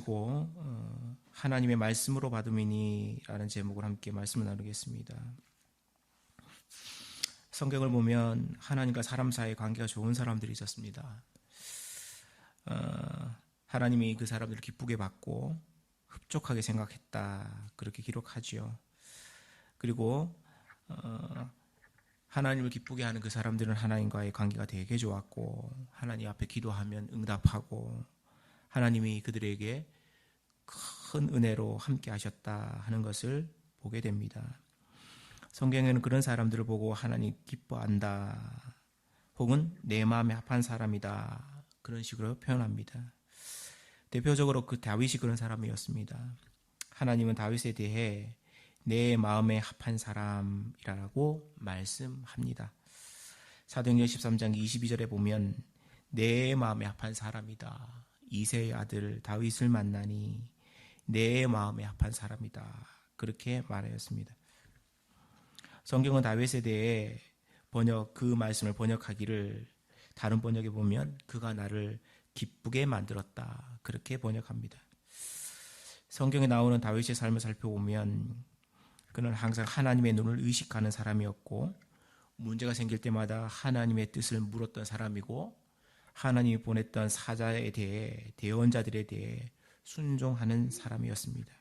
마치고 하나님의 말씀으로 받음이니라는 제목으로 함께 말씀을 나누겠습니다. 성경을 보면 하나님과 사람 사이의 관계가 좋은 사람들이 있었습니다. 하나님이 그 사람들을 기쁘게 받고 흡족하게 생각했다, 그렇게 기록하지요. 그리고 하나님을 기쁘게 하는 그 사람들은 하나님과의 관계가 되게 좋았고, 하나님 앞에 기도하면 응답하고, 하나님이 그들에게 큰 은혜로 함께 하셨다 하는 것을 보게 됩니다. 성경에는 그런 사람들을 보고 하나님 기뻐한다, 혹은 내 마음에 합한 사람이다, 그런 식으로 표현합니다. 대표적으로 그 다윗이 그런 사람이었습니다. 하나님은 다윗에 대해 내 마음에 합한 사람이라고 말씀합니다. 사도행전 13장 22절에 보면 내 마음에 합한 사람이다, 이새의 아들 다윗을 만나니 내 마음에 합한 사람이다, 그렇게 말하였습니다. 성경은 다윗에 대해 그 말씀을 번역하기를, 다른 번역에 보면 그가 나를 기쁘게 만들었다, 그렇게 번역합니다. 성경에 나오는 다윗의 삶을 살펴보면 그는 항상 하나님의 눈을 의식하는 사람이었고, 문제가 생길 때마다 하나님의 뜻을 물었던 사람이고, 하나님이 보냈던 사자에 대해, 대언자들에 대해 순종하는 사람이었습니다.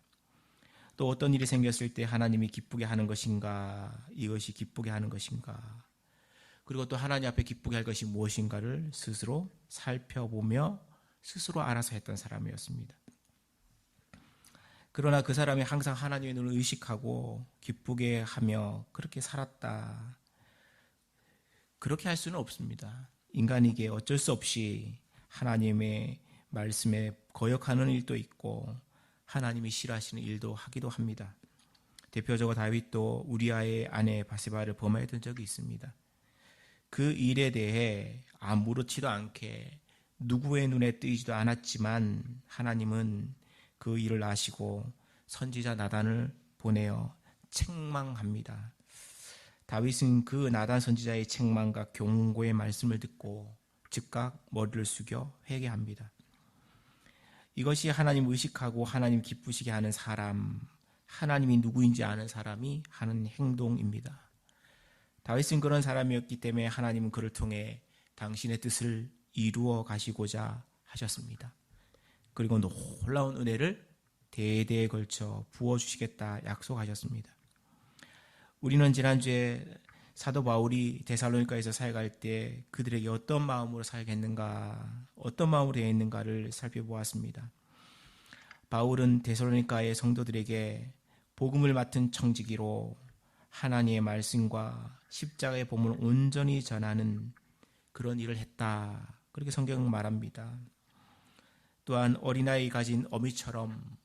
또 어떤 일이 생겼을 때 하나님이 기쁘게 하는 것인가, 이것이 기쁘게 하는 것인가, 그리고 또 하나님 앞에 기쁘게 할 것이 무엇인가를 스스로 살펴보며 스스로 알아서 했던 사람이었습니다. 그러나 그 사람이 항상 하나님의 눈을 의식하고 기쁘게 하며 그렇게 살았다, 그렇게 할 수는 없습니다. 인간에게 어쩔 수 없이 하나님의 말씀에 거역하는 일도 있고 하나님이 싫어하시는 일도 하기도 합니다. 대표적으로 다윗도 우리아의 아내 바세바를 범하였던 적이 있습니다. 그 일에 대해 아무렇지도 않게 누구의 눈에 띄지도 않았지만 하나님은 그 일을 아시고 선지자 나단을 보내어 책망합니다. 다윗은 그 나단 선지자의 책망과 경고의 말씀을 듣고 즉각 머리를 숙여 회개합니다. 이것이 하나님 의식하고 하나님 기쁘시게 하는 사람, 하나님이 누구인지 아는 사람이 하는 행동입니다. 다윗은 그런 사람이었기 때문에 하나님은 그를 통해 당신의 뜻을 이루어 가시고자 하셨습니다. 그리고 놀라운 은혜를 대대에 걸쳐 부어주시겠다 약속하셨습니다. 우리는 지난주에 사도 바울이 데살로니가에서 사역할 때 그들에게 어떤 마음으로 사역했는가, 어떤 마음으로 되어 있는가를 살펴보았습니다. 바울은 데살로니가의 성도들에게 복음을 맡은 청지기로 하나님의 말씀과 십자가의 복음을 온전히 전하는 그런 일을 했다, 그렇게 성경은 말합니다. 또한 어린아이 가진 어미처럼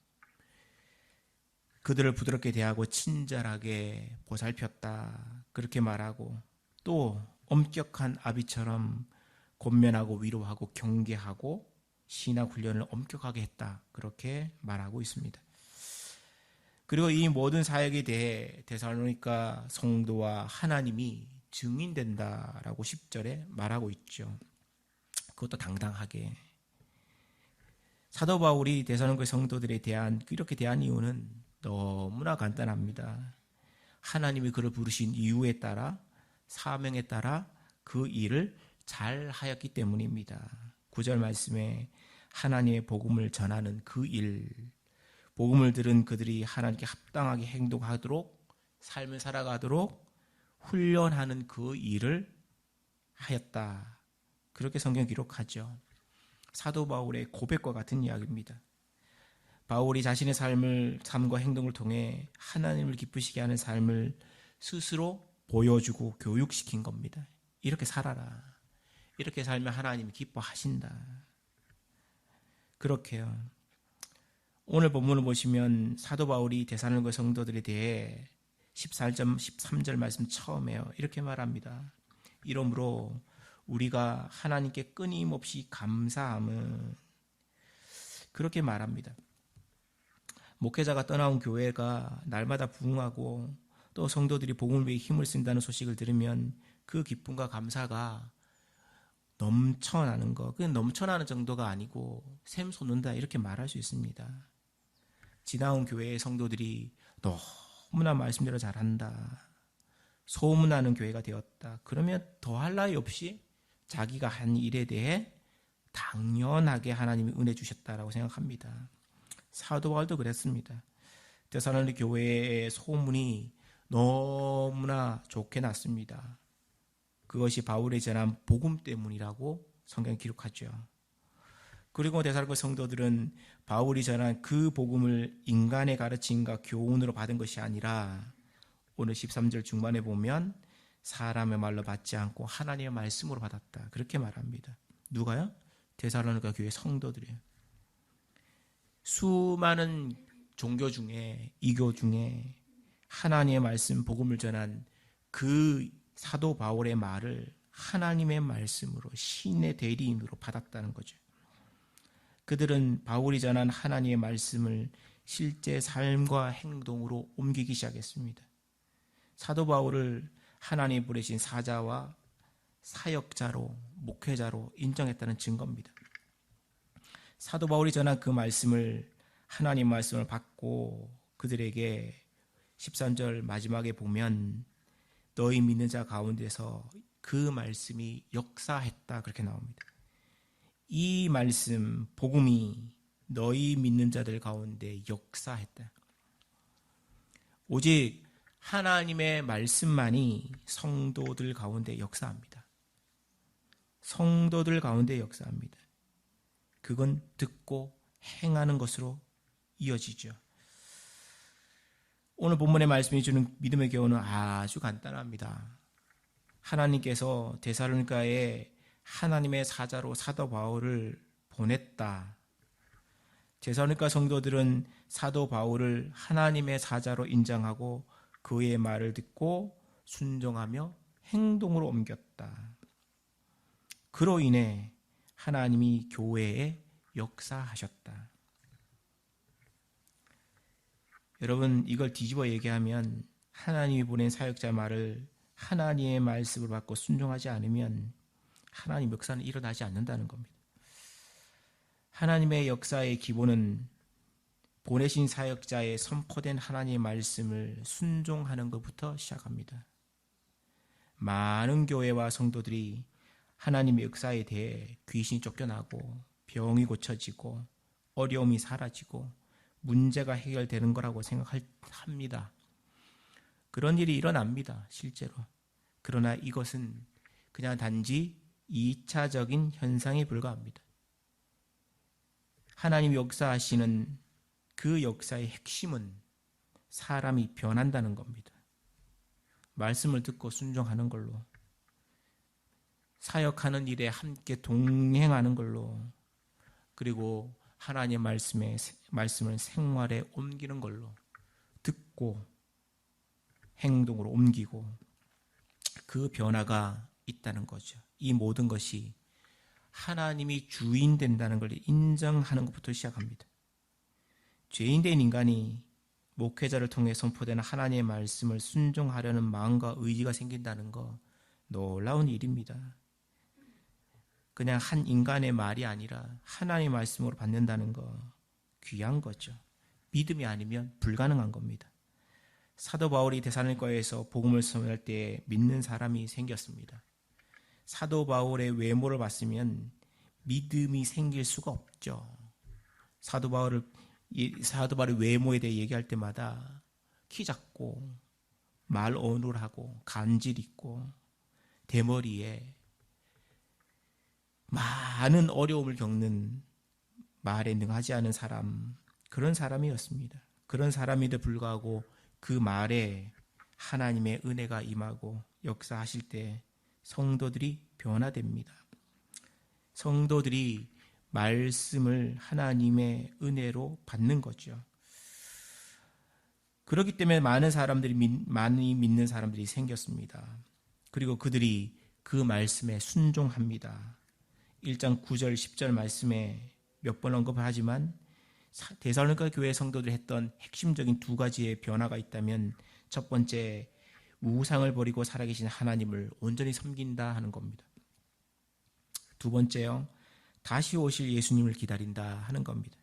그들을 부드럽게 대하고 친절하게 보살폈다, 그렇게 말하고, 또 엄격한 아비처럼 권면하고 위로하고 경계하고 신학 훈련을 엄격하게 했다, 그렇게 말하고 있습니다. 그리고 이 모든 사역에 대해 데살로니가 성도와 하나님이 증인된다라고 10절에 말하고 있죠. 그것도 당당하게. 사도 바울이 데살로니가 성도들에 대한 이렇게 대한 이유는 너무나 간단합니다. 하나님이 그를 부르신 이유에 따라, 사명에 따라 그 일을 잘 하였기 때문입니다. 9절 말씀에 하나님의 복음을 전하는 그 일, 복음을 들은 그들이 하나님께 합당하게 행동하도록, 삶을 살아가도록 훈련하는 그 일을 하였다, 그렇게 성경 기록하죠. 사도 바울의 고백과 같은 이야기입니다. 바울이 자신의 삶과 행동을 통해 하나님을 기쁘시게 하는 삶을 스스로 보여주고 교육시킨 겁니다. 이렇게 살아라, 이렇게 살면 하나님이 기뻐하신다, 그렇게요. 오늘 본문을 보시면 사도 바울이 데살로니가 성도들에 대해 14절, 13절 말씀 처음에요, 이렇게 말합니다. 이러므로 우리가 하나님께 끊임없이 감사함은, 그렇게 말합니다. 목회자가 떠나온 교회가 날마다 부흥하고 또 성도들이 복음을 위해 힘을 쓴다는 소식을 들으면 그 기쁨과 감사가 넘쳐나는 거, 그 넘쳐나는 정도가 아니고 샘솟는다 이렇게 말할 수 있습니다. 지나온 교회의 성도들이 너무나 말씀대로 잘한다, 소문나는 교회가 되었다, 그러면 더할 나위 없이 자기가 한 일에 대해 당연하게 하나님이 은혜 주셨다라고 생각합니다. 사도 바울도 그랬습니다. 데살로니가 교회의 소문이 너무나 좋게 났습니다. 그것이 바울이 전한 복음 때문이라고 성경에 기록하죠. 그리고 데살로니가 성도들은 바울이 전한 그 복음을 인간의 가르침과 교훈으로 받은 것이 아니라 오늘 13절 중반에 보면 사람의 말로 받지 않고 하나님의 말씀으로 받았다, 그렇게 말합니다. 누가요? 데살로니가 교회 성도들이에요. 수많은 종교 중에, 이교 중에 하나님의 말씀, 복음을 전한 그 사도 바울의 말을 하나님의 말씀으로, 신의 대리인으로 받았다는 거죠. 그들은 바울이 전한 하나님의 말씀을 실제 삶과 행동으로 옮기기 시작했습니다. 사도 바울을 하나님이 부르신 사자와 사역자로, 목회자로 인정했다는 증거입니다. 사도 바울이 전한 그 말씀을, 하나님 말씀을 받고 그들에게 13절 마지막에 보면 너희 믿는 자 가운데서 그 말씀이 역사했다, 그렇게 나옵니다. 이 말씀, 복음이 너희 믿는 자들 가운데 역사했다. 오직 하나님의 말씀만이 성도들 가운데 역사합니다. 성도들 가운데 역사합니다. 그건 듣고 행하는 것으로 이어지죠. 오늘 본문의 말씀이 주는 믿음의 교훈은 아주 간단합니다. 하나님께서 데살로니가에 하나님의 사자로 사도 바울을 보냈다. 데살로니가 성도들은 사도 바울을 하나님의 사자로 인정하고 그의 말을 듣고 순종하며 행동으로 옮겼다. 그로 인해 하나님이 교회에 역사하셨다. 여러분, 이걸 뒤집어 얘기하면 하나님이 보낸 사역자 말을 하나님의 말씀을 받고 순종하지 않으면 하나님 역사는 일어나지 않는다는 겁니다. 하나님의 역사의 기본은 보내신 사역자의 선포된 하나님의 말씀을 순종하는 것부터 시작합니다. 많은 교회와 성도들이 하나님의 역사에 대해 귀신이 쫓겨나고 병이 고쳐지고 어려움이 사라지고 문제가 해결되는 거라고 생각합니다. 그런 일이 일어납니다, 실제로. 그러나 이것은 그냥 단지 2차적인 현상에 불과합니다. 하나님이 역사하시는 그 역사의 핵심은 사람이 변한다는 겁니다. 말씀을 듣고 순종하는 걸로, 사역하는 일에 함께 동행하는 걸로, 그리고 하나님의 말씀을 생활에 옮기는 걸로, 듣고 행동으로 옮기고, 그 변화가 있다는 거죠. 이 모든 것이 하나님이 주인 된다는 걸 인정하는 것부터 시작합니다. 죄인된 인간이 목회자를 통해 선포되는 하나님의 말씀을 순종하려는 마음과 의지가 생긴다는 거 놀라운 일입니다. 그냥 한 인간의 말이 아니라 하나님의 말씀으로 받는다는 거 귀한 거죠. 믿음이 아니면 불가능한 겁니다. 사도 바울이 데살로니가에서 복음을 선포할 때 믿는 사람이 생겼습니다. 사도 바울의 외모를 봤으면 믿음이 생길 수가 없죠. 사도 바울의 외모에 대해 얘기할 때마다 키 작고 말 어눌하고 간질 있고 대머리에 많은 어려움을 겪는, 말에 능하지 않은 사람, 그런 사람이었습니다. 그런 사람에도 불구하고 그 말에 하나님의 은혜가 임하고 역사하실 때 성도들이 변화됩니다. 성도들이 말씀을 하나님의 은혜로 받는 거죠. 그렇기 때문에 많이 믿는 사람들이 생겼습니다. 그리고 그들이 그 말씀에 순종합니다. 1장 9절 10절 말씀에 몇 번 언급을 하지만 데살로니가 교회 성도들이 했던 핵심적인 두 가지의 변화가 있다면 첫 번째, 우상을 버리고 살아계신 하나님을 온전히 섬긴다 하는 겁니다. 두 번째요, 다시 오실 예수님을 기다린다 하는 겁니다.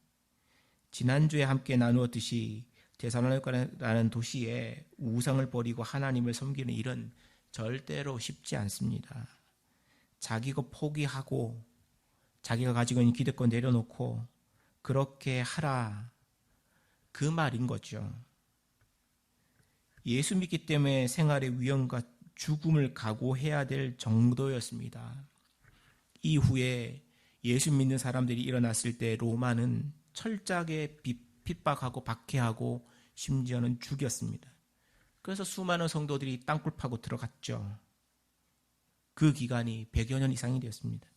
지난주에 함께 나누었듯이 데살로니가라는 도시에 우상을 버리고 하나님을 섬기는 일은 절대로 쉽지 않습니다. 자기가 포기하고 자기가 가지고 있는 기득권 내려놓고 그렇게 하라, 그 말인 거죠. 예수 믿기 때문에 생활의 위험과 죽음을 각오해야 될 정도였습니다. 이후에 예수 믿는 사람들이 일어났을 때 로마는 철저하게 핍박하고 박해하고 심지어는 죽였습니다. 그래서 수많은 성도들이 땅굴 파고 들어갔죠. 그 기간이 100여 년 이상이 되었습니다.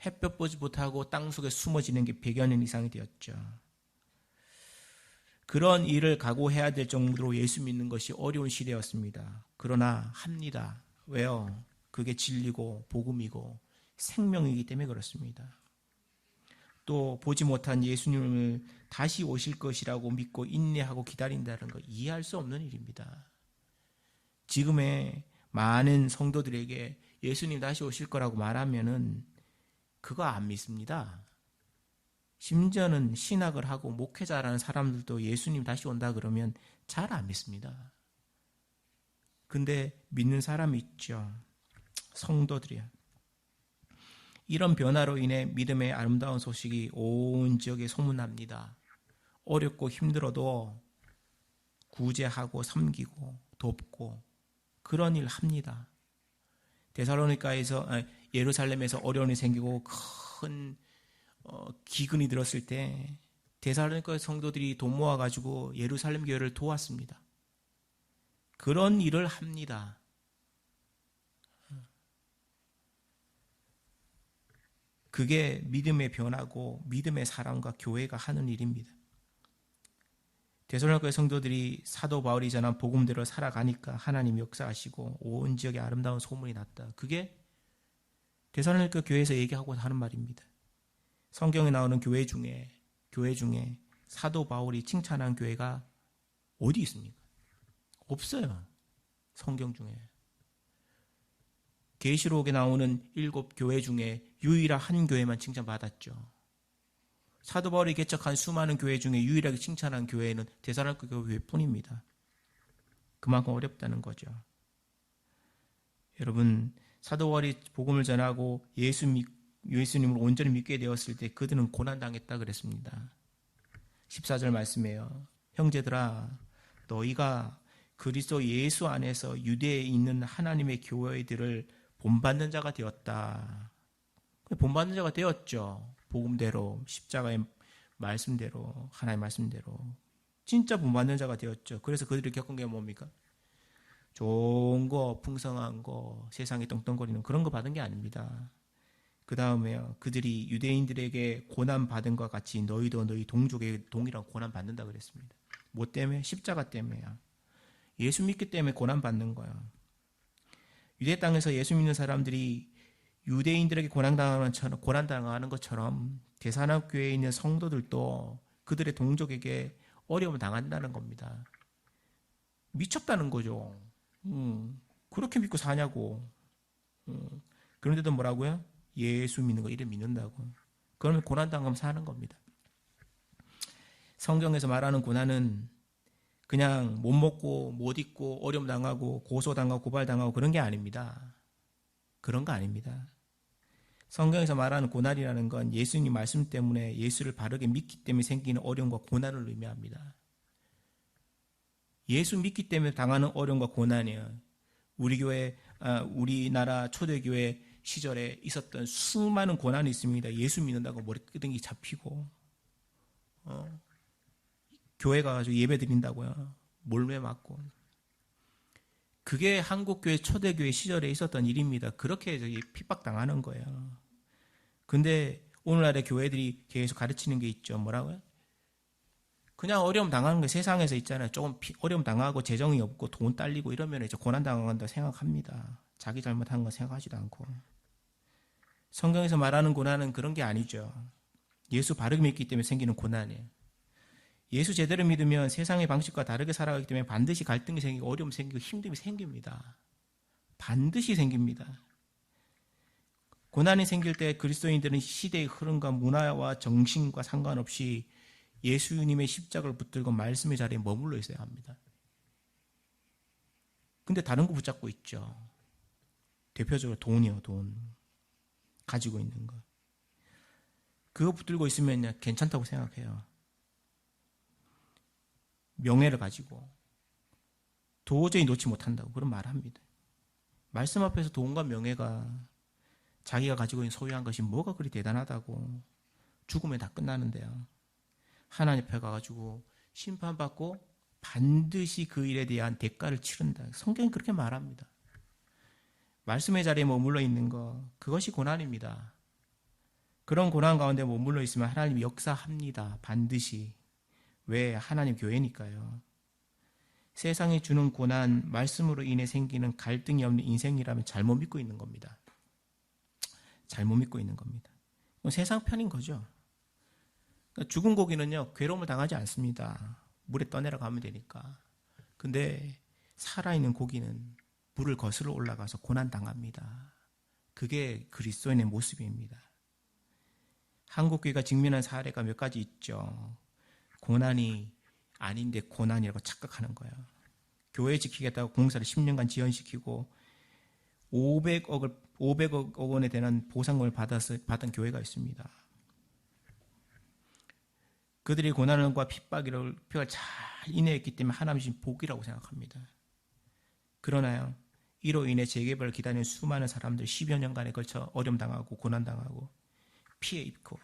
햇볕 보지 못하고 땅속에 숨어 지는 게 100여 년 이상이 되었죠. 그런 일을 각오해야 될 정도로 예수 믿는 것이 어려운 시대였습니다. 그러나 합니다. 왜요? 그게 진리고 복음이고 생명이기 때문에 그렇습니다. 또 보지 못한 예수님을 다시 오실 것이라고 믿고 인내하고 기다린다는 거 이해할 수 없는 일입니다. 지금의 많은 성도들에게 예수님 다시 오실 거라고 말하면은 그거 안 믿습니다. 심지어는 신학을 하고 목회자라는 사람들도 예수님 다시 온다 그러면 잘 안 믿습니다. 근데 믿는 사람이 있죠. 성도들이야. 이런 변화로 인해 믿음의 아름다운 소식이 온 지역에 소문납니다. 어렵고 힘들어도 구제하고 섬기고 돕고 그런 일 합니다. 예루살렘에서 어려움이 생기고 큰 기근이 들었을 때 데살로니가 성도들이 돈 모아가지고 예루살렘 교회를 도왔습니다. 그런 일을 합니다. 그게 믿음의 변화고 믿음의 사랑과 교회가 하는 일입니다. 데살로니가 성도들이 사도 바울이 전한 복음대로 살아가니까 하나님이 역사하시고 온 지역에 아름다운 소문이 났다. 그게 데살로니가 교회에서 얘기하고 하는 말입니다. 성경에 나오는 교회 중에 사도 바울이 칭찬한 교회가 어디 있습니까? 없어요. 성경 중에. 계시록에 나오는 7교회 중에 유일한 한 교회만 칭찬받았죠. 사도 바울이 개척한 수많은 교회 중에 유일하게 칭찬한 교회는 데살로니가 교회뿐입니다. 그만큼 어렵다는 거죠. 여러분, 사도 바울이 복음을 전하고 예수님을 온전히 믿게 되었을 때 그들은 고난당했다 그랬습니다. 14절 말씀이에요. 형제들아, 너희가 그리스도 예수 안에서 유대에 있는 하나님의 교회들을 본받는 자가 되었다. 본받는 자가 되었죠. 복음대로, 십자가의 말씀대로, 하나님의 말씀대로 진짜 본받는 자가 되었죠. 그래서 그들이 겪은 게 뭡니까? 좋은 거, 풍성한 거, 세상에 떵떵거리는 그런 거 받은 게 아닙니다. 그 다음에요, 그들이 유대인들에게 고난받은 것과 같이 너희도 너희 동족에게 동일한 고난받는다 그랬습니다. 뭐 때문에? 십자가 때문에요. 예수 믿기 때문에 고난받는 거예요. 유대 땅에서 예수 믿는 사람들이 유대인들에게 고난당하는 것처럼 데살로니가 교회에 있는 성도들도 그들의 동족에게 어려움을 당한다는 겁니다. 미쳤다는 거죠. 그렇게 믿고 사냐고. 그런데도 뭐라고요? 예수 믿는 거, 이래 믿는다고. 그러면 고난당하면 사는 겁니다. 성경에서 말하는 고난은 그냥 못 먹고 못 입고 어려움 당하고 고소당하고 고발당하고 그런 게 아닙니다. 그런 거 아닙니다. 성경에서 말하는 고난이라는 건 예수님 말씀 때문에 예수를 바르게 믿기 때문에 생기는 어려움과 고난을 의미합니다. 예수 믿기 때문에 당하는 어려움과 고난이에요. 우리나라 초대교회 시절에 있었던 수많은 고난이 있습니다. 예수 믿는다고 머리끄댕이 잡히고 교회 가가지고 예배 드린다고요. 몰매 맞고. 그게 한국교회 초대교회 시절에 있었던 일입니다. 그렇게 핍박당하는 거예요. 근데 오늘날의 교회들이 계속 가르치는 게 있죠. 뭐라고요? 그냥 어려움 당하는 게 세상에서 있잖아요. 조금 어려움 당하고 재정이 없고 돈 딸리고 이러면 이제 고난 당한다고 생각합니다. 자기 잘못한 거 생각하지도 않고. 성경에서 말하는 고난은 그런 게 아니죠. 예수 바르게 믿기 때문에 생기는 고난이에요. 예수 제대로 믿으면 세상의 방식과 다르게 살아가기 때문에 반드시 갈등이 생기고 어려움이 생기고 힘듦이 생깁니다. 반드시 생깁니다. 고난이 생길 때 그리스도인들은 시대의 흐름과 문화와 정신과 상관없이 예수님의 십자가를 붙들고 말씀의 자리에 머물러 있어야 합니다. 근데 다른 거 붙잡고 있죠. 대표적으로 돈이요, 돈. 가지고 있는 거. 그거 붙들고 있으면 괜찮다고 생각해요. 명예를 가지고 도저히 놓지 못한다고 그런 말을 합니다. 말씀 앞에서 돈과 명예가 자기가 가지고 있는 소유한 것이 뭐가 그리 대단하다고. 죽으면 다 끝나는데요. 하나님 앞에 가가지고 심판받고 반드시 그 일에 대한 대가를 치른다. 성경이 그렇게 말합니다. 말씀의 자리에 머물러 있는 것, 그것이 고난입니다. 그런 고난 가운데 머물러 있으면 하나님이 역사합니다. 반드시. 왜? 하나님 교회니까요. 세상이 주는 고난, 말씀으로 인해 생기는 갈등이 없는 인생이라면 잘못 믿고 있는 겁니다. 잘못 믿고 있는 겁니다. 세상 편인 거죠. 죽은 고기는요, 괴로움을 당하지 않습니다. 물에 떠내려 가면 되니까. 근데 살아있는 고기는 물을 거슬러 올라가서 고난당합니다. 그게 그리스도인의 모습입니다. 한국교회가 직면한 사례가 몇 가지 있죠. 고난이 아닌데 고난이라고 착각하는 거예요. 교회 지키겠다고 공사를 10년간 지연시키고 500억 원에 대한 보상금을 받은 교회가 있습니다. 그들이 고난과 핍박을 잘 인해했기 때문에 하나님이 복이라고 생각합니다. 그러나요, 이로 인해 재개발을 기다리는 수많은 사람들 10여 년간에 걸쳐 어려움당하고 고난당하고 피해 입고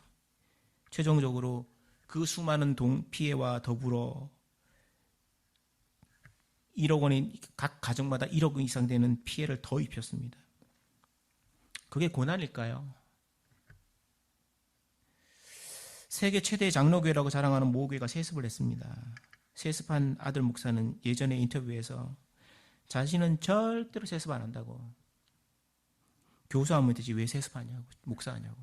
최종적으로 그 수많은 피해와 더불어 1억 원이 각 가정마다 1억 원 이상 되는 피해를 더 입혔습니다. 그게 고난일까요? 세계 최대의 장로교회라고 자랑하는 모교회가 세습을 했습니다. 세습한 아들 목사는 예전에 인터뷰에서 자신은 절대로 세습 안 한다고. 교수하면 되지 왜 세습하냐고, 목사하냐고.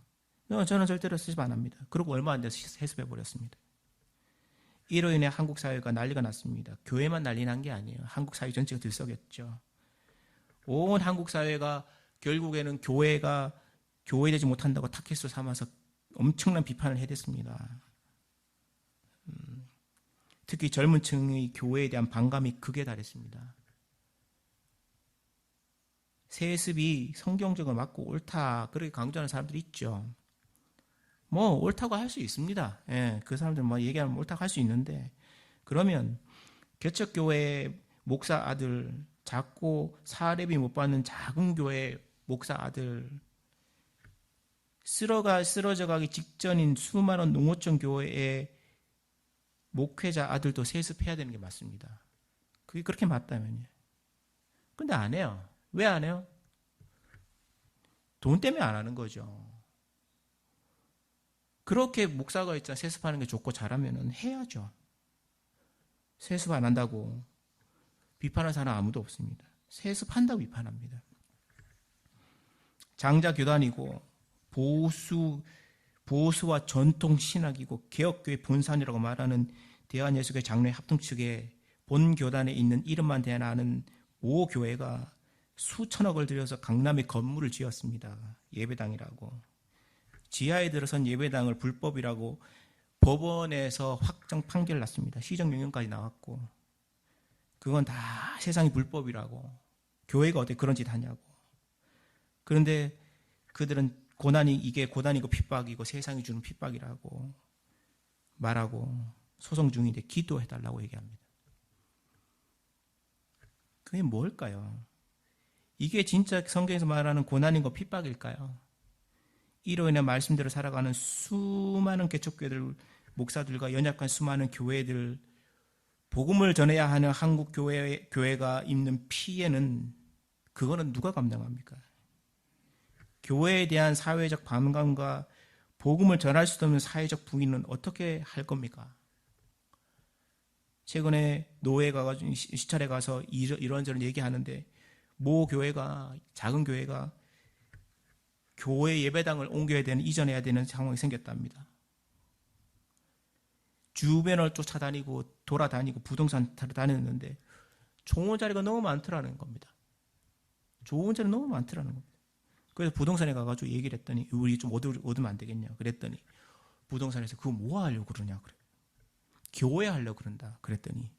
저는 절대로 세습 안 합니다. 그러고 얼마 안 돼서 세습해버렸습니다. 이로 인해 한국 사회가 난리가 났습니다. 교회만 난리 난 게 아니에요. 한국 사회 전체가 들썩였죠. 온 한국 사회가 결국에는 교회가 교회되지 못한다고 타켓으로 삼아서 엄청난 비판을 해댔습니다. 특히 젊은 층의 교회에 대한 반감이 극에 달했습니다. 세습이 성경적으로 맞고 옳다 그렇게 강조하는 사람들이 있죠. 뭐 옳다고 할 수 있습니다. 예, 그 사람들 뭐 얘기하면 옳다고 할 수 있는데 그러면 개척교회 목사 아들, 작고 사례비 못 받는 작은 교회 목사 아들, 쓰러져 가기 직전인 수많은 농어촌 교회의 목회자 아들도 세습해야 되는 게 맞습니다. 그게 그렇게 맞다면요. 근데 안 해요. 왜 안 해요? 돈 때문에 안 하는 거죠. 그렇게 목사가 있잖아 세습하는 게 좋고 잘하면 해야죠. 세습 안 한다고 비판하는 사람 아무도 없습니다. 세습한다고 비판합니다. 장자 교단이고 보수와 전통 신학이고 개혁교회 본산이라고 말하는 대한예수교회 장로회 합동 측에 본 교단에 있는 이름만 대하는 모 교회가 수천억을 들여서 강남에 건물을 지었습니다. 예배당이라고. 지하에 들어선 예배당을 불법이라고 법원에서 확정 판결 났습니다. 시정명령까지 나왔고 그건 다 세상이 불법이라고. 교회가 어떻게 그런 짓 하냐고. 그런데 그들은 이게 고난이고 핍박이고 세상이 주는 핍박이라고 말하고 소송 중인데 기도해달라고 얘기합니다. 그게 뭘까요? 이게 진짜 성경에서 말하는 고난이고 핍박일까요? 이로 인해 말씀대로 살아가는 수많은 개척교회들, 목사들과 연약한 수많은 교회들, 복음을 전해야 하는 한국 교회가 입는 피해는 그거는 누가 감당합니까? 교회에 대한 사회적 반감과 복음을 전할 수도 없는 사회적 부인은 어떻게 할 겁니까? 최근에 노회 가가지고 시찰에 가서 이런저런 얘기하는데 모 교회가 작은 교회가 교회 예배당을 옮겨야 되는 이전해야 되는 상황이 생겼답니다. 주변을 쫓아다니고 돌아다니고 부동산 타러 다녔는데 좋은 자리가 너무 많더라는 겁니다. 좋은 자리 너무 많더라는 겁니다. 그래서 부동산에 가가지고 얘기를 했더니 우리 좀 얻으면 안 되겠냐 그랬더니 부동산에서 그거 뭐 하려고 그러냐 그래. 교회 하려고 그런다 그랬더니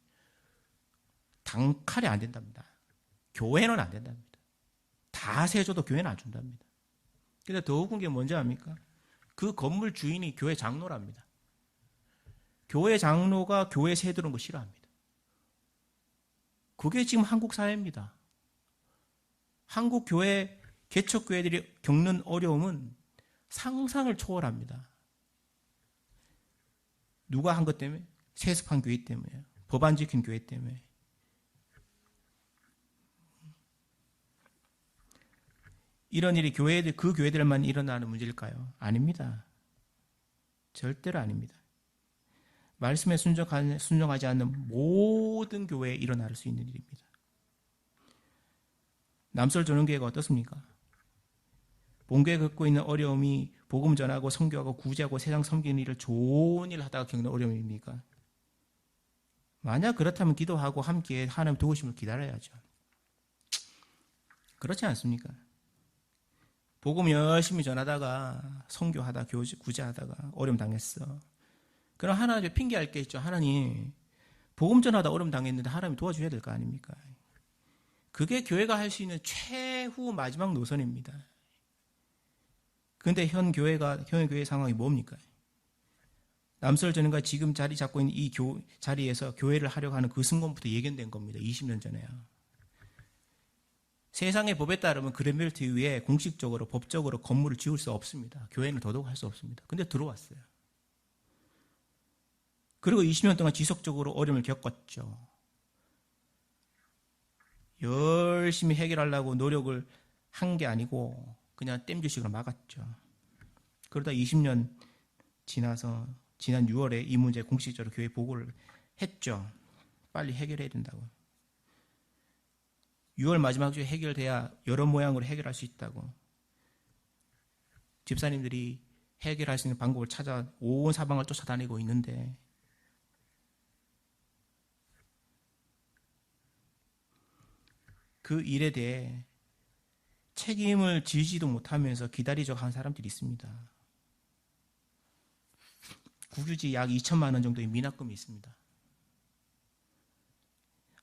단칼에 안 된답니다. 교회는 안 된답니다. 다 세줘도 교회는 안 준답니다. 근데 더 웃긴 게 뭔지 압니까? 그 건물 주인이 교회 장로랍니다. 교회 장로가 교회 세 들어온 거 싫어합니다. 그게 지금 한국 사회입니다. 한국 교회, 개척교회들이 겪는 어려움은 상상을 초월합니다. 누가 한 것 때문에? 세습한 교회 때문에, 법 안 지킨 교회 때문에. 이런 일이 그 교회들만 일어나는 문제일까요? 아닙니다. 절대로 아닙니다. 말씀에 순종하지 않는 모든 교회에 일어날 수 있는 일입니다. 남설전원교회가 어떻습니까? 본교회가 겪고 있는 어려움이 복음 전하고 선교하고 구제하고 세상 섬기는 일을 좋은 일을 하다가 겪는 어려움입니까? 만약 그렇다면 기도하고 함께 하나님 도우심을 기다려야죠. 그렇지 않습니까? 복음 열심히 전하다가 선교하다 구제하다가 어려움 당했어. 그럼 하나님 핑계할 게 있죠. 하나님 복음 전하다 어려움 당했는데 하나님 도와줘야 될 거 아닙니까? 그게 교회가 할 수 있는 최후 마지막 노선입니다. 그런데 현 교회 상황이 뭡니까? 남설전과 지금 자리 잡고 있는 이 자리에서 교회를 하려고 하는 그 순간부터 예견된 겁니다. 20년 전에요. 세상의 법에 따르면 그랜벨트 위에 공식적으로 법적으로 건물을 지을 수 없습니다. 교회는 더더욱 할 수 없습니다. 근데 들어왔어요. 그리고 20년 동안 지속적으로 어려움을 겪었죠. 열심히 해결하려고 노력을 한 게 아니고 그냥 땜질식으로 막았죠. 그러다 20년 지나서 지난 6월에 이 문제 공식적으로 교회 보고를 했죠. 빨리 해결해야 된다고. 6월 마지막 주에 해결돼야 여러 모양으로 해결할 수 있다고. 집사님들이 해결할 수 있는 방법을 찾아 온 사방을 쫓아다니고 있는데 그 일에 대해 책임을 지지도 못하면서 기다리려고 하는 사람들이 있습니다. 국유지 약 2천만 원 정도의 미납금이 있습니다.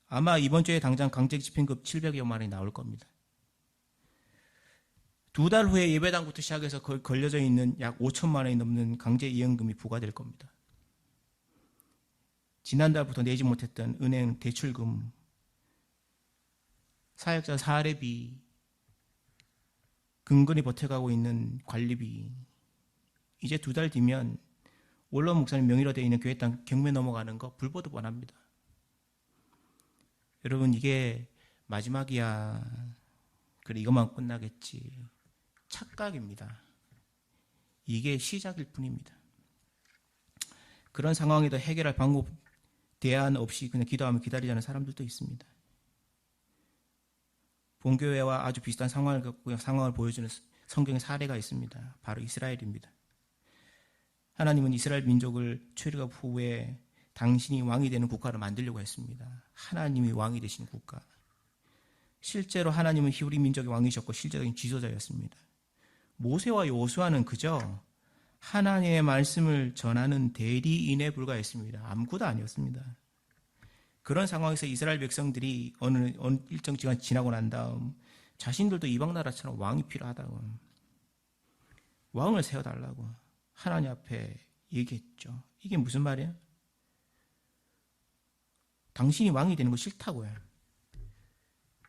아마 이번 주에 당장 강제 집행급 700여만 원이 나올 겁니다. 2달 후에 예배당부터 시작해서 걸려져 있는 약 5천만 원이 넘는 강제 이행금이 부과될 겁니다. 지난달부터 내지 못했던 은행 대출금, 사역자 사례비, 근근히 버텨가고 있는 관리비, 이제 2달 뒤면 원로 목사님 명의로 되어 있는 교회 땅 경매 넘어가는 거 불보듯 뻔합니다. 여러분 이게 마지막이야. 그래 이것만 끝나겠지. 착각입니다. 이게 시작일 뿐입니다. 그런 상황에도 해결할 방법, 대안 없이 그냥 기도하며 기다리자는 사람들도 있습니다. 본교회와 아주 비슷한 상황을 보여주는 성경의 사례가 있습니다. 바로 이스라엘입니다. 하나님은 이스라엘 민족을 출애굽 후에 당신이 왕이 되는 국가를 만들려고 했습니다. 하나님이 왕이 되신 국가. 실제로 하나님은 히브리 민족의 왕이셨고 실제적인 지도자였습니다. 모세와 요수아는 그저 하나님의 말씀을 전하는 대리인에 불과했습니다. 아무것도 아니었습니다. 그런 상황에서 이스라엘 백성들이 어느 일정 시간 지나고 난 다음 자신들도 이방 나라처럼 왕이 필요하다고, 왕을 세워달라고 하나님 앞에 얘기했죠. 이게 무슨 말이에요? 당신이 왕이 되는 거 싫다고요.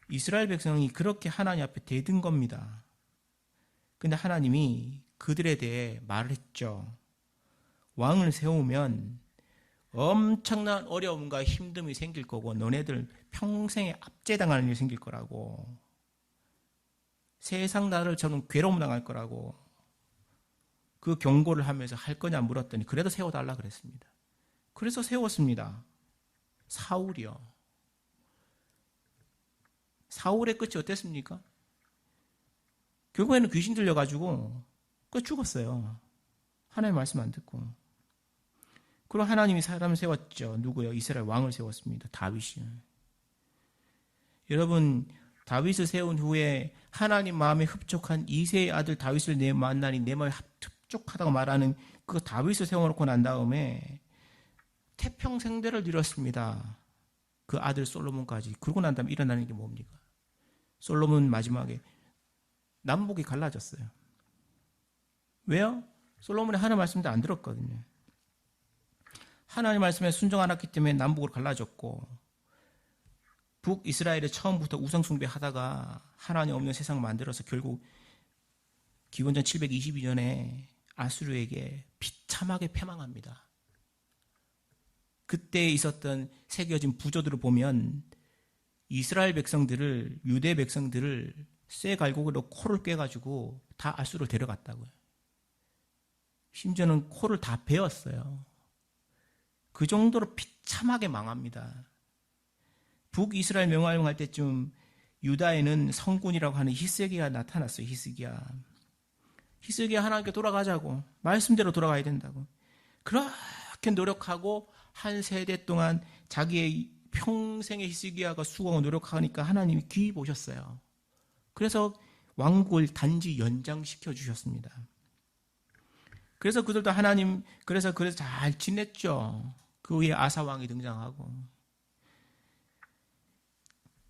이스라엘 백성이 그렇게 하나님 앞에 대든 겁니다. 근데 하나님이 그들에 대해 말을 했죠. 왕을 세우면 엄청난 어려움과 힘듦이 생길 거고 너네들 평생에 압제당하는 일이 생길 거라고, 세상 나라처럼 괴로움 당할 거라고 그 경고를 하면서 할 거냐 물었더니 그래도 세워달라 그랬습니다. 그래서 세웠습니다. 사울이요. 사울의 끝이 어땠습니까? 결국에는 귀신 들려가지고 죽었어요. 하나님 말씀 안 듣고. 그럼 하나님이 사람을 세웠죠. 누구요? 이스라엘 왕을 세웠습니다. 다윗이요. 여러분, 다윗을 세운 후에 하나님 마음에 흡족한 이새의 아들 다윗을 내 만나니 내 마음에 흡족하다고 말하는 그 다윗을 세워놓고 난 다음에 태평생대를 누렸습니다. 그 아들 솔로몬까지. 그러고 난 다음에 일어나는 게 뭡니까? 솔로몬 마지막에 남북이 갈라졌어요. 왜요? 솔로몬이 하나님 말씀도 안 들었거든요. 하나님 말씀에 순종 안 했기 때문에 남북으로 갈라졌고, 북이스라엘에 처음부터 우상숭배하다가 하나님 없는 세상 만들어서 결국 기원전 722년에 아수르에게 비참하게 패망합니다. 그때 있었던 새겨진 부조들을 보면 이스라엘 백성들을, 유대 백성들을 쇠 갈고리로 코를 꿰가지고 다 아수르로 데려갔다고요. 심지어는 코를 다 베었어요. 그 정도로 비참하게 망합니다. 북이스라엘 멸망할 때쯤 유다에는 성군이라고 하는 히스기야가 나타났어요. 히스기야 하나님께 돌아가자고, 말씀대로 돌아가야 된다고. 그렇게 노력하고 한 세대 동안 자기의 평생의 히스기야가 수고하고 노력하니까 하나님이 귀히 보셨어요. 그래서 왕국을 단지 연장시켜 주셨습니다. 그래서 그들도 하나님, 그래서 잘 지냈죠. 그 후에 아사 왕이 등장하고.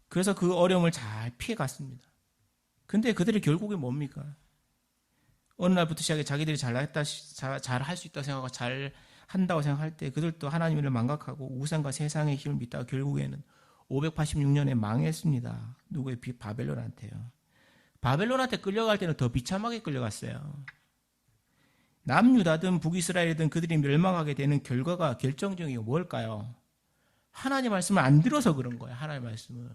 그래서 그 어려움을 잘 피해갔습니다. 근데 그들의 결국이 뭡니까? 어느 날부터 시작해 자기들이 잘할 수 있다고 생각하고 잘 한다고 생각할 때 그들도 하나님을 망각하고 우상과 세상의 힘을 믿다가 결국에는 586년에 망했습니다. 누구의? 바벨론한테요. 바벨론한테 끌려갈 때는 더 비참하게 끌려갔어요. 남유다든 북이스라엘이든 그들이 멸망하게 되는 결과가 결정적인 게 뭘까요? 하나님 말씀을 안 들어서 그런 거예요. 하나님 말씀을.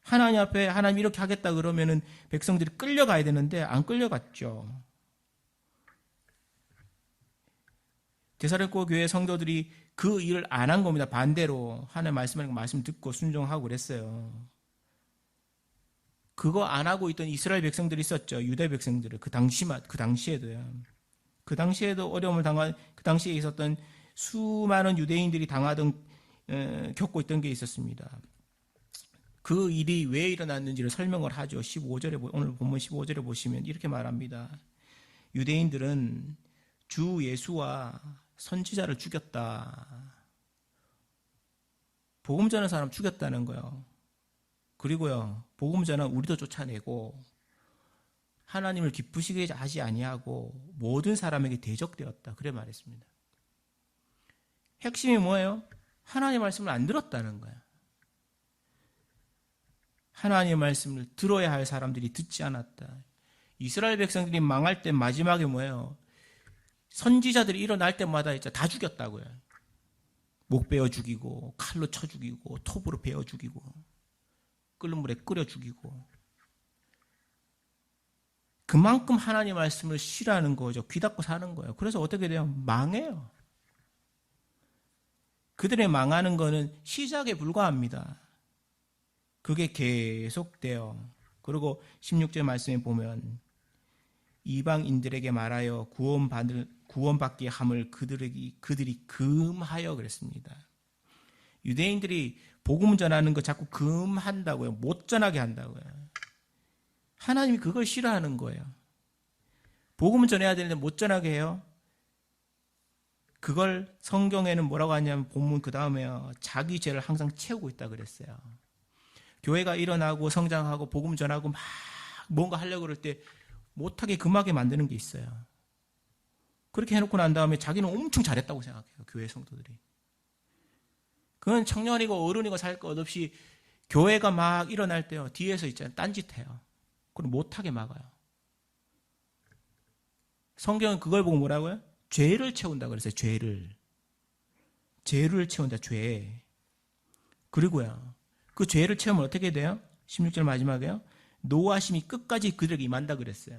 하나님 앞에 하나님 이렇게 하겠다 그러면은 백성들이 끌려가야 되는데 안 끌려갔죠. 데살로니가 교회 성도들이 그 일을 안 한 겁니다. 반대로 하나님 말씀 듣고 순종하고 그랬어요. 그거 안 하고 있던 이스라엘 백성들이 있었죠. 유대 백성들을 그 당시에도요. 그 당시에도 어려움을 그 당시에 있었던 수많은 유대인들이 겪고 있던 게 있었습니다. 그 일이 왜 일어났는지를 설명을 하죠. 오늘 본문 15절에 보시면 이렇게 말합니다. 유대인들은 주 예수와 선지자를 죽였다. 복음 전하는 사람 죽였다는 거예요. 그리고요, 복음 전하 우리도 쫓아내고 하나님을 기쁘시게 하지 아니하고 모든 사람에게 대적되었다. 그래 말했습니다. 핵심이 뭐예요? 하나님의 말씀을 안 들었다는 거예요. 하나님의 말씀을 들어야 할 사람들이 듣지 않았다. 이스라엘 백성들이 망할 때 마지막에 뭐예요? 선지자들이 일어날 때마다 다 죽였다고요. 목 베어 죽이고 칼로 쳐 죽이고 톱으로 베어 죽이고 끓는 물에 끓여 죽이고. 그만큼 하나님의 말씀을 싫어하는 거죠. 귀 닫고 사는 거예요. 그래서 어떻게 돼요? 망해요. 그들의 망하는 거는 시작에 불과합니다. 그게 계속돼요. 그리고 16절 말씀에 보면 이방인들에게 말하여 구원받게 함을 그들이 금하여 그랬습니다. 유대인들이 복음 전하는 거 자꾸 금한다고요. 못 전하게 한다고요. 하나님이 그걸 싫어하는 거예요. 복음을 전해야 되는데 못 전하게 해요. 그걸 성경에는 뭐라고 하냐면 본문 그 다음에요. 자기 죄를 항상 채우고 있다 그랬어요. 교회가 일어나고 성장하고 복음 전하고 막 뭔가 하려고 그럴 때 못하게 금하게 만드는 게 있어요. 그렇게 해놓고 난 다음에 자기는 엄청 잘했다고 생각해요. 교회 성도들이. 그건 청년이고 어른이고 살 것 없이 교회가 막 일어날 때요. 뒤에서 있잖아요. 딴짓해요. 그럼 못하게 막아요. 성경은 그걸 보고 뭐라고요? 죄를 채운다 그랬어요. 죄를 채운다. 죄. 그리고요. 그 죄를 채우면 어떻게 돼요? 16절 마지막에요. 노하심이 끝까지 그들에게 임한다 그랬어요.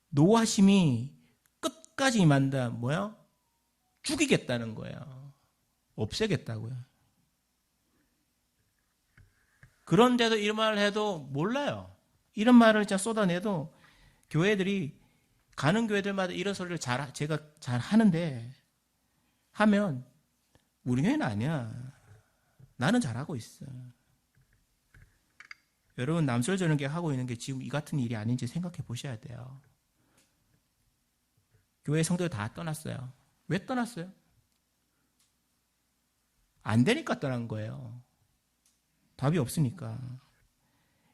노하심이 끝까지 임한다. 뭐야? 죽이겠다는 거예요. 없애겠다고요. 그런데도 이런 말을 해도 몰라요. 이런 말을 진짜 쏟아내도 교회들이 가는 교회들마다 이런 소리를 제가 잘 하는데 하면 우리 교회는 아니야. 나는 잘하고 있어. 여러분, 남설 저녁에 하고 있는 게 지금 이 같은 일이 아닌지 생각해 보셔야 돼요. 교회 성도들 다 떠났어요. 왜 떠났어요? 안 되니까 떠난 거예요. 답이 없으니까.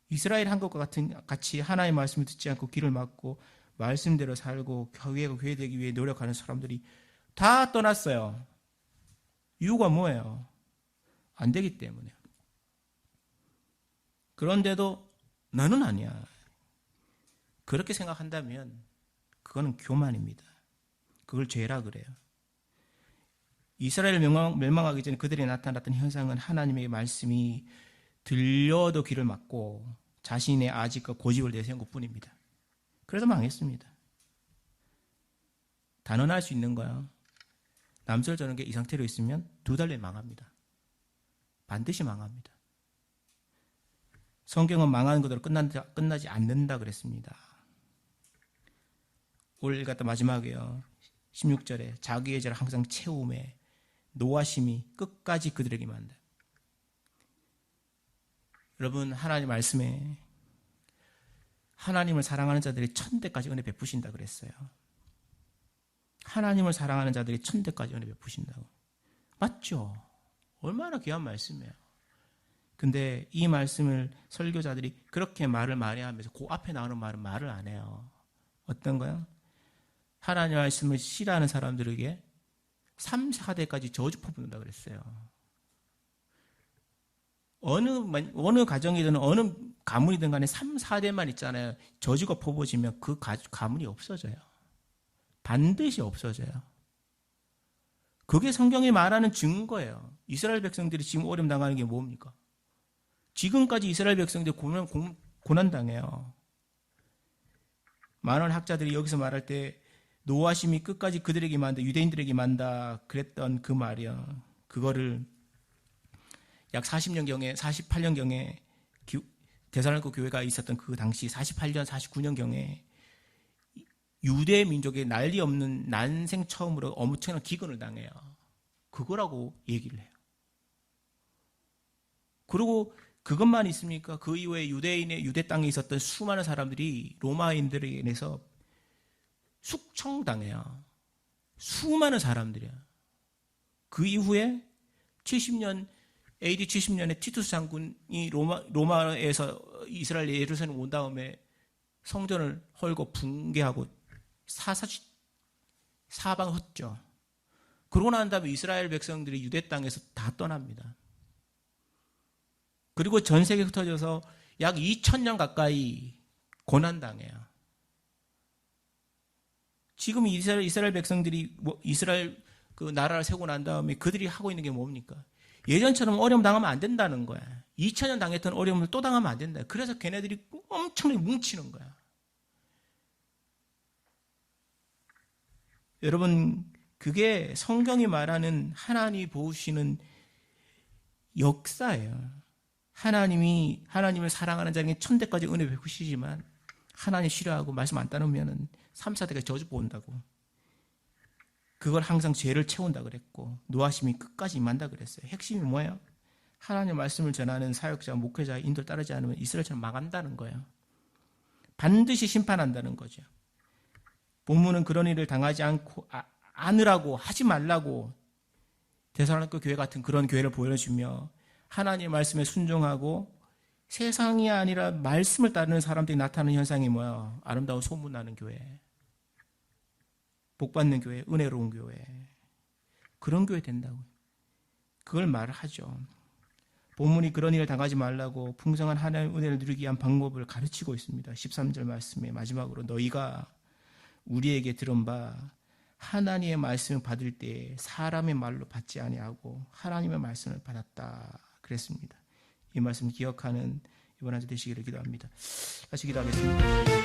이스라엘 한국과 같이 하나님의 말씀을 듣지 않고 귀를 막고 말씀대로 살고 교회가 교회되기 위해 노력하는 사람들이 다 떠났어요. 이유가 뭐예요? 안 되기 때문에. 그런데도 나는 아니야. 그렇게 생각한다면 그거는 교만입니다. 그걸 죄라 그래요. 이스라엘 멸망하기 전에 그들이 나타났던 현상은 하나님의 말씀이 들려도 귀를 막고 자신의 아집과 고집을 내세운 것뿐입니다. 그래서 망했습니다. 단언할 수 있는 거야. 남설 저녁에 이 상태로 있으면 2달 내에 망합니다. 반드시 망합니다. 성경은 망하는 것으로 끝나지 않는다 그랬습니다. 오늘 갖다 마지막에요. 16절에 자기의 죄를 항상 채움에 노하심이 끝까지 그들에게 만다. 여러분, 하나님 말씀에 하나님을 사랑하는 자들이 1000대까지 은혜 베푸신다 그랬어요. 하나님을 사랑하는 자들이 1000대까지 은혜 베푸신다고. 맞죠? 얼마나 귀한 말씀이에요. 근데 이 말씀을 설교자들이 그렇게 말을 많이 하면서 그 앞에 나오는 말을 안 해요. 어떤 거요? 하나님 말씀을 싫어하는 사람들에게 3, 4대까지 저주 퍼붓는다 그랬어요. 어느 가정이든 어느 가문이든 간에 3, 4대만 있잖아요. 저주가 퍼부어지면 그 가문이 없어져요. 반드시 없어져요. 그게 성경이 말하는 증거예요. 이스라엘 백성들이 지금 어려움 당하는 게 뭡니까? 지금까지 이스라엘 백성들이 고난당해요. 많은 학자들이 여기서 말할 때 노하심이 끝까지 그들에게 만다, 유대인들에게 만다 그랬던 그 말이요. 그거를 약 40년경에 48년경에 데살로니가 교회가 있었던 그 당시 48년 49년경에 유대 민족의 난리 없는 난생 처음으로 엄청난 기근을 당해요. 그거라고 얘기를 해요. 그리고 그것만 있습니까? 그 이후에 유대 땅에 있었던 수많은 사람들이 로마인들에 인해서 숙청당해요. 수많은 사람들이야. 그 이후에 70년 AD 70년에 티투스 장군이 로마에서 이스라엘 예루살렘 온 다음에 성전을 헐고 붕괴하고 사방했죠. 그러고 난 다음에 이스라엘 백성들이 유대 땅에서 다 떠납니다. 그리고 전 세계에 흩어져서 약 2000년 가까이 고난당해요. 지금 이스라엘 백성들이 이스라엘 그 나라를 세우고 난 다음에 그들이 하고 있는 게 뭡니까? 예전처럼 어려움 당하면 안 된다는 거야. 2000년 당했던 어려움을 또 당하면 안 된다. 그래서 걔네들이 엄청나게 뭉치는 거야. 여러분, 그게 성경이 말하는 하나님이 보시는 역사예요. 하나님을 사랑하는 자에게 1000대까지 은혜 베푸시지만 하나님 싫어하고 말씀 안 따르면 3, 4대가 저주 본다고. 그걸 항상 죄를 채운다 그랬고 노하심이 끝까지 임한다 그랬어요. 핵심이 뭐예요? 하나님의 말씀을 전하는 사역자, 목회자, 인도를 따르지 않으면 이스라엘처럼 망한다는 거예요. 반드시 심판한다는 거죠. 본문은 그런 일을 당하지 않으라고 하지 말라고 데살로니가 교회 같은 그런 교회를 보여주며 하나님의 말씀에 순종하고 세상이 아니라 말씀을 따르는 사람들이 나타나는 현상이 뭐야? 아름다운 소문나는 교회, 복받는 교회, 은혜로운 교회, 그런 교회 된다고요. 그걸 말을 하죠. 본문이 그런 일을 당하지 말라고 풍성한 하나님의 은혜를 누리기 위한 방법을 가르치고 있습니다. 13절 말씀에 마지막으로 너희가 우리에게 들은 바 하나님의 말씀을 받을 때 사람의 말로 받지 아니하고 하나님의 말씀을 받았다 그랬습니다. 이 말씀 기억하는 이번 한 주 되시기를 기도합니다. 같이 기도하겠습니다.